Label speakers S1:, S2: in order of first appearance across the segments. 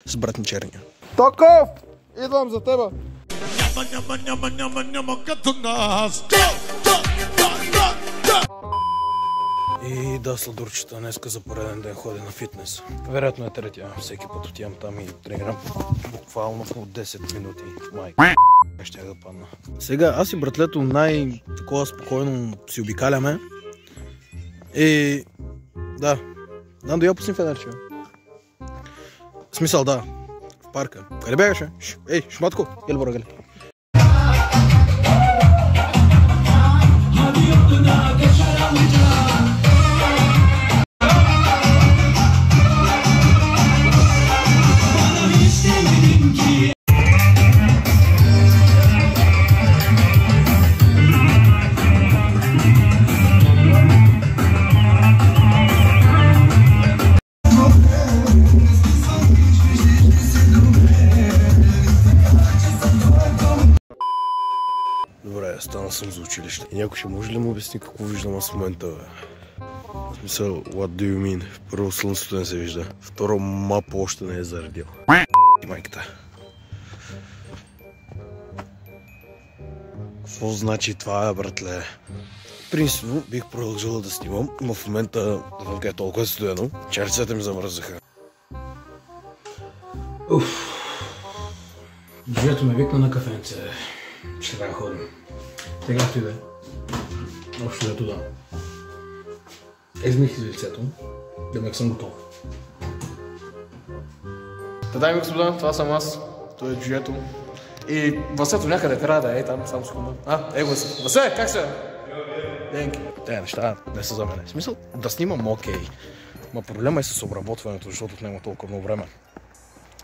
S1: с братничерния.
S2: Токов! Идвам за тебе!
S3: Няма като нас!
S1: И да, сладурчета, днеска за пореден ден ходя на фитнес. Вероятно е третия. Всеки път отивам там и тренирам буквално по 10 минути. Майка, ще да падна. Сега аз и братлето най-такова спокойно си обикаляме. И да. Нандо, я пусни фенерче. В смисъл, да. В парка. Къде бягаше? Ей, шматко, ели борагали. Добре, станал съм за училище. И някой ще може ли му обясни какво виждам аз в момента, бе? В смисъл, what do you mean? Първо, слънцето не се вижда. Второ, мапа още не е заредил. И майката. Какво значи това, братле? Принципно бих продължила да снимам, но в момента вънка е толкова студено, че ръцете ми замръзаха. Джуето ме викна на кафенце. Ще трябва да ходим. Тега ти да е. Общо да е туда. Измих из лицето. Демек съм готов.
S2: Дами и господа, това съм аз. Той е Джуето. И Васето някъде трябва да е там, само секунда. Его се. Васе, как се? Денки.
S1: Те неща не са за мене. В смисъл да снимам окей. Ма проблема е с обработването, защото отнема толкова много време.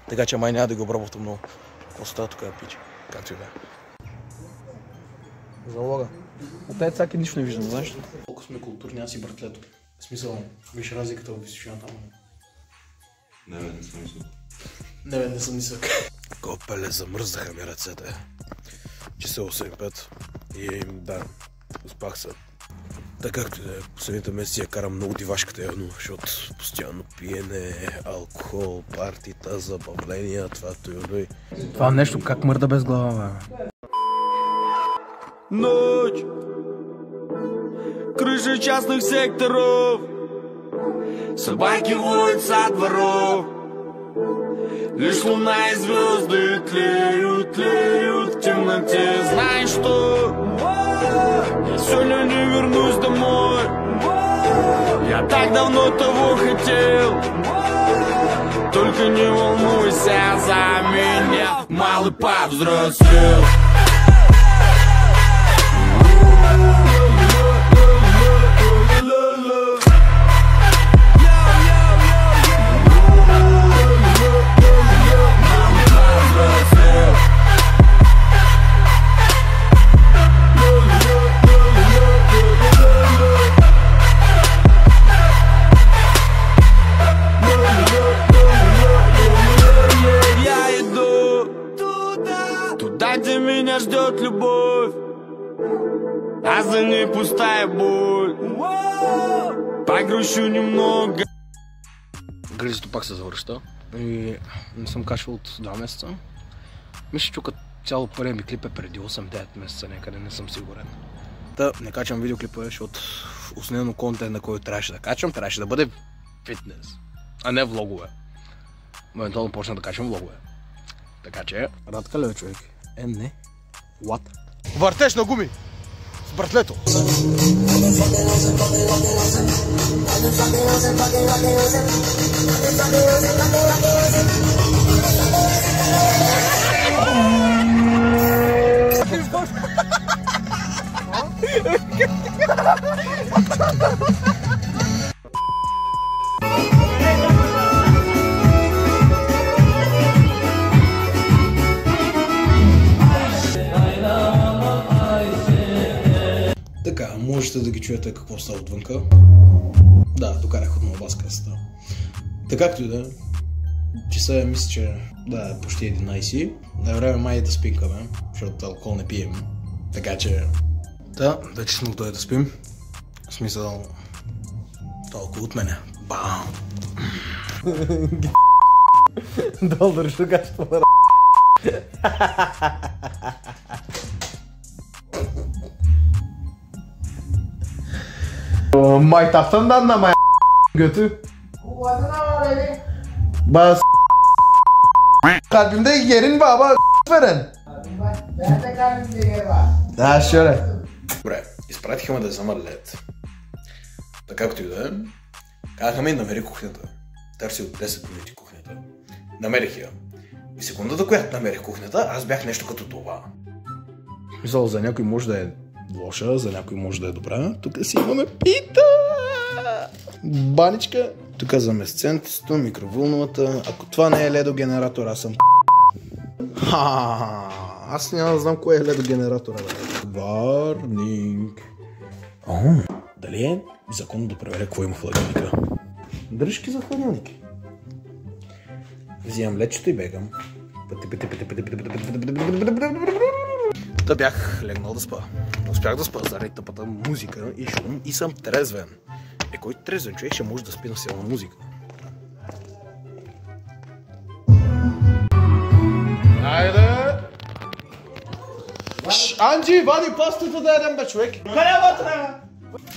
S1: Така че май няма да го обработвам много. Какво става тук, пича? Както и да е. Залога. От тези цаки нищо не виждам, знаеш ли? Колко сме културни, аз и братлето. В смисъл, виж разликата в височината му.
S3: Не съм висок.
S1: Не съм нисък. Копеле, замръзнаха ми ръцете. Часа 8:05 и да, успах се. Така както да е, последните месеци я карам много дивашката явно, защото постоянно пиене, алкохол, партита, забавления, това и. Това нещо как мърда без глава, бе?
S4: Ночь, крыши частных секторов, собаки воют со дворов. Лишь луна и звезды тлеют в темноте. Знаешь что? Я сегодня не вернусь домой. Я так давно того хотел. Только не волнуйся за меня, малый повзрослел. Где меня ждет любовь, а за ней пустая боль. Погрущу немного.
S1: Гризито пак се завръща и не съм качвал от 2 месеца. Мисля, че като цяло първият ми клип е преди 8-9 месеца някъде, не съм сигурен. Та не качвам видеоклипове, защото основно контент, на който трябваше да качвам, трябваше да бъде фитнес, а не влогове. Моментално почна да качвам влогове. Така че, радка ли е, човек? Не. What? Въртеж на гуми! С братлето! Така, можете да ги чуете какво става отвънка. Да, докарах отново баскаста. Така както и да е. Часа мисля, че да е почти 11. На време май да спинкаме, защото алкохол не пием. Така че... Да, вече сме готови да спим. В смисъл... Толкова от мене. Бам! $, що качество на Maytaptan da maya götü. Bas kalbimde yerin baba veren.
S5: Ben de kalbimde yer var.
S1: Да, шоре.
S2: Добре, изпратиха ме да взема лед. Така както и да е. Казаха ми намери кухнята. Търси от 10 минути кухнята. Намерих я. И секундата, която намерих кухнята, аз бях нещо като това. Мисъл, за някой може да е лоша, за някой може да е добра. Тук си имаме пита! Баничка. Тук за месценцето, микровълновата. Ако това не е ледогенератор, аз съм аз няма да знам кое е ледогенератора. Варнинг. Дали е законно да проверя какво има в хладилника? Дръжки за хладилник. Взимам лечето и бегам. Та бях легнал да спа. Успях да спа заради тъпата музика и шум и съм трезвен. Кой трезвен човек ще може да спи на силна музика? Айде! Анджи, вади пастата да ядем бе, човек! Къде вътре?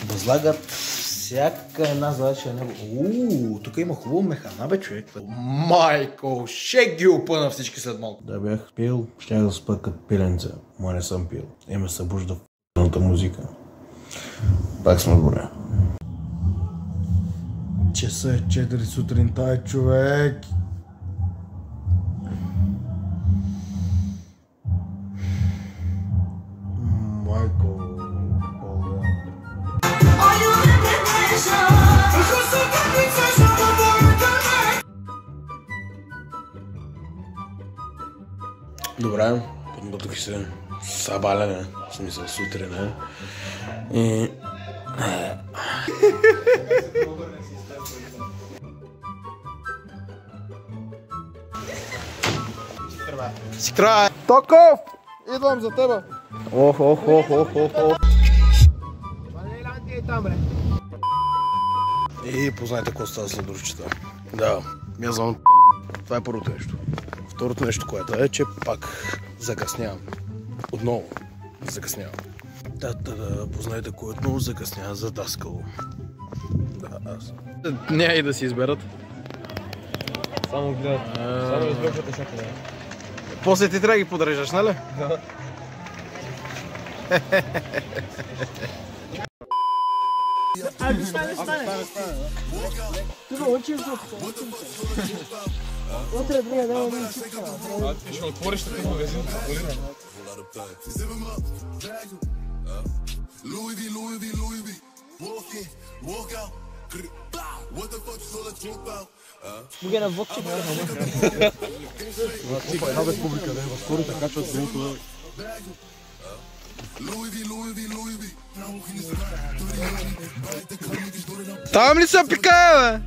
S2: Възлагат всяка една задача на него. Тук има хубаво механа бе, човек. Майко, ще ги опъна всички след малко. Да бях пил, щях да спа като пиленце. Ма не съм пил. И ме събужда в п***ната музика. Пак сме добре. Часа е 4 сутринта, човек. Майко, добре, подбутах се събаляне, в смисъл сутрин, и... Си край! Токов! Идвам за тебе! Ох. И познайте какво става след дружчета. Да, я знам. Това е първото нещо. Второто нещо, което е, че пак закъснявам. Отново закъснявам. Да, познайте кой отново закъснява за Даскало. Да, аз. Няма и да си изберат.
S6: Само гледат. Само избършвате всяка.
S2: После ти трябва да ги подреждаш, нали?
S6: Да.
S5: Стане. Тук учим се. Утре трябва да видим всичко.
S6: Ти ще отвориш такъв магазин за полина.
S5: Буге на водче.
S2: Една република, да е възскоро така, че отделното там ли са пикая, бе?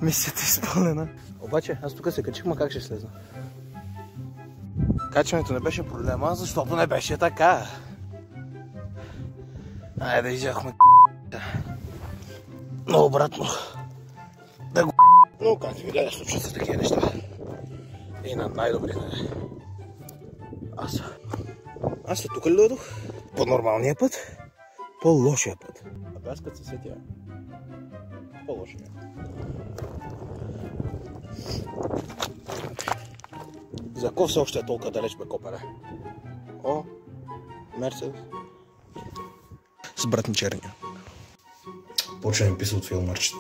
S2: Мисията е изпълнена. Обаче, аз тук се качих, ма как ще слезна? Качването не беше проблема, защото не беше така. Айде, изяхме но обратно. Да го но как ви гледа, случват се такива неща. И на най-добрите. Аз тук ли дойдох? По нормалния път? По лошия път. А аз като се сетя. По лошия. За какво все още е толкова далеч, бе, копеле? О, Мерцедес. С братни черния. Почва ми писа от филмърчета.